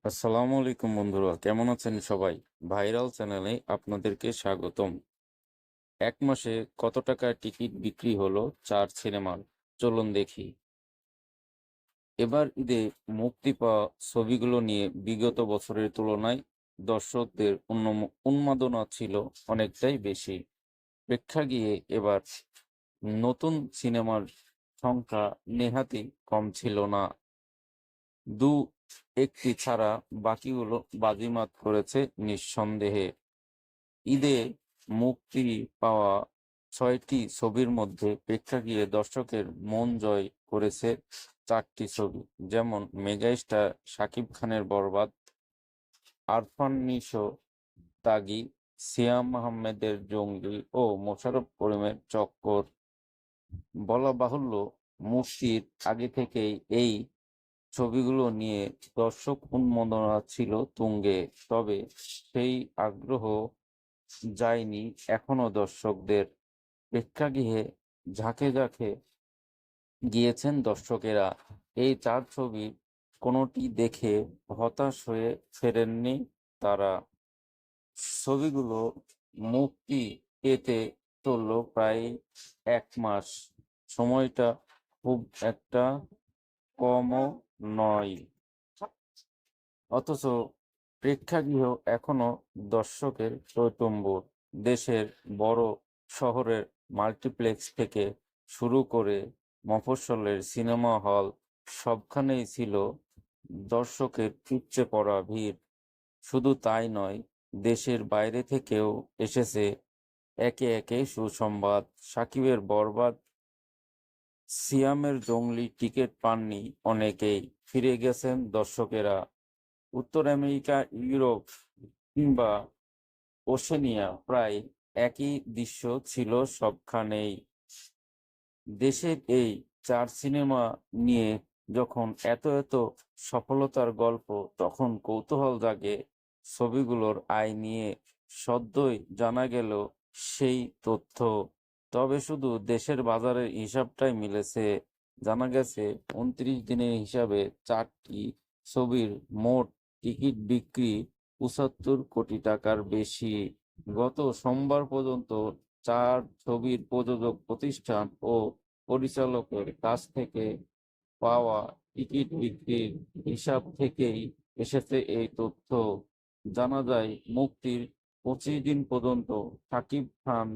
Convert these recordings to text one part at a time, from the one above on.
আসসালামু আলাইকুম বন্ধুরা, কেমন আছেন সবাই? ভাইরাল চ্যানেলে আপনাদেরকে স্বাগতম। এক মাসে কত টাকার টিকিট বিক্রি হলো 4 সিনেমার? চলুন দেখি। এবার ঈদে মুক্তি পাওয়া ছবিগুলো নিয়ে বিগত বছরের তুলনায় দর্শকদের উন্মাদনা ছিল অনেকটাই বেশি। প্রেক্ষাগৃহে এবার নতুন সিনেমার সংখ্যা নেহাতই কম ছিল না। দু একটি ছাড়া বাকিগুলো বাজিমাত করেছে নিঃসন্দেহে। ঈদে মুক্তি পাওয়া ৬টি ছবির মধ্যে প্রেক্ষাগৃহে দর্শকের মন জয় করেছে ৪টি ছবি, যেমন মেগাস্টার শাকিব খানের বরবাদ, আরফান নিশো দাগি, সিয়াম আহমেদের জঙ্গলি ও মোশাররফ করিমের চক্কর। বলা বাহুল্য, মুক্তির আগে থেকেই এই ছবিগুলো নিয়ে দর্শক উন্মাদনা ছিল তুঙ্গে। তবে সেই আগ্রহ যায়নি এখনো দর্শকদের। প্রেক্ষাগৃহে ঝাঁকে ঝাঁকে গিয়েছেন দর্শকেরা। এই 4 ছবির কোনোটি দেখে হতাশ হয়ে ফেরেননি তারা। ছবিগুলো মুক্তি পেতে চলল প্রায় 1 মাস। সময়টা খুব একটা কমও নয়। অথচ প্রেক্ষাগৃহ এখনো দর্শকের টইটুম্বুর। দেশের বড় শহরের মাল্টিপ্লেক্স থেকে শুরু করে মফস্বলের সিনেমা হল, সবখানেই ছিল দর্শকের উপচে পড়া ভিড়। শুধু তাই নয়, দেশের বাইরে থেকেও এসেছে একে একে সুসংবাদ। সাকিবের বরবাদ, সিয়ামের জংলি টিকিট পাননি অনেকেই, ফিরে গেছেন দর্শকেরা। উত্তর আমেরিকা, ইউরোপ কিংবা ওশেনিয়া প্রায় একই দৃশ্য ছিল সবখানেই। দেশের এই 4 সিনেমা নিয়ে যখন এত সফলতার গল্প, তখন কৌতূহল জাগে ছবিগুলোর আয় নিয়ে। সদ্যই জানা গেল সেই তথ্য। তবে শুধু দেশের বাজারের হিসাবটাই মিলেছে। জানা গেছে 29 দিনের হিসাবে 4টি ছবির মোট টিকিট বিক্রি ৭৫ কোটি টাকার বেশি। গত সোমবার পর্যন্ত 4 ছবির প্রযোজক প্রতিষ্ঠান ও পরিচালকের কাছ থেকে পাওয়া টিকিট বিক্রির হিসাব থেকেই এসেছে এই তথ্য। জানা যায়, মুক্তির 25 দিন পর্যন্ত শাকিব খান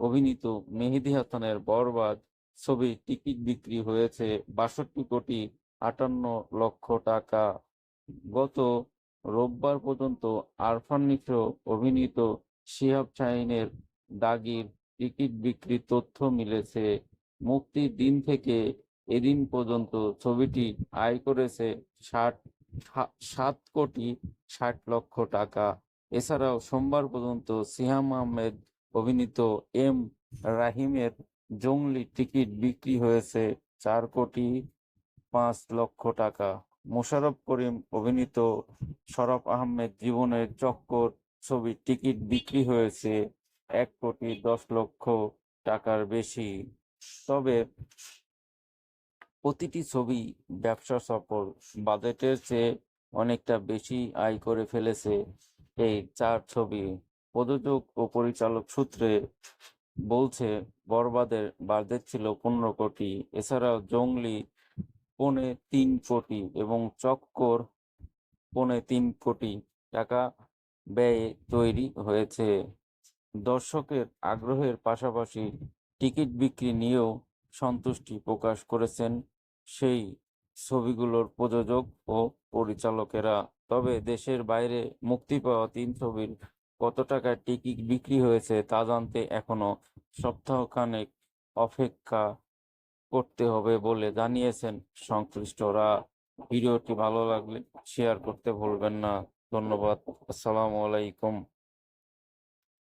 অভিনীত মেহেদী হাসানের বরবাদ ছবির টিকিট বিক্রি হয়েছে ৬২,৫৮,০০,০০০ টাকা। গত রোববার পর্যন্ত আরফান নিশো অভিনীত শিহাব শাহীনের দাগির টিকিট বিক্রির তথ্য মিলেছে। মুক্তির দিন থেকে এদিন পর্যন্ত ছবিটি আয় করেছে ৭,৬০,০০,০০০ টাকা। এছাড়াও সোমবার পর্যন্ত সিয়াম আহমেদ অভিনীত এম রাহিমের জংলি টিকিট বিক্রি হয়েছে ৪,৫,০০,০০০ টাকা। মোশাররফ করিম অভিনীত শরফ আহমেদ জীবনের চক্কর ছবির টিকিট বিক্রি হয়েছে ১,১০,০০,০০০ টাকার বেশি। তবে প্রতিটি ছবি ব্যবসা সফল। বাজেটের চেয়ে অনেকটা বেশি আয় করে ফেলেছে এই 4 ছবি। প্রযোজক ও পরিচালক সূত্রে বলছে, বরবাদের বাজেট ছিল 15 কোটি। এছাড়াও জংলি ৩.৫ কোটি এবং চক্কর ৩.৫ কোটি টাকা ব্যয়ে তৈরি হয়েছে। দর্শকের আগ্রহের পাশাপাশি টিকিট বিক্রি নিয়েও সন্তুষ্টি প্রকাশ করেছেন সেই ছবিগুলোর প্রযোজক ও পরিচালকেরা। তবে দেশের বাইরে মুক্তি পাওয়া 3 ছবির কত টাকায় টিকিট বিক্রি হয়েছে তা জানতে এখনো সপ্তাহখানেক অপেক্ষা করতে হবে বলে জানিয়েছেন সংশ্লিষ্টরা। ভিডিওটি ভালো লাগলে শেয়ার করতে ভুলবেন না। ধন্যবাদ। আসসালামু আলাইকুম।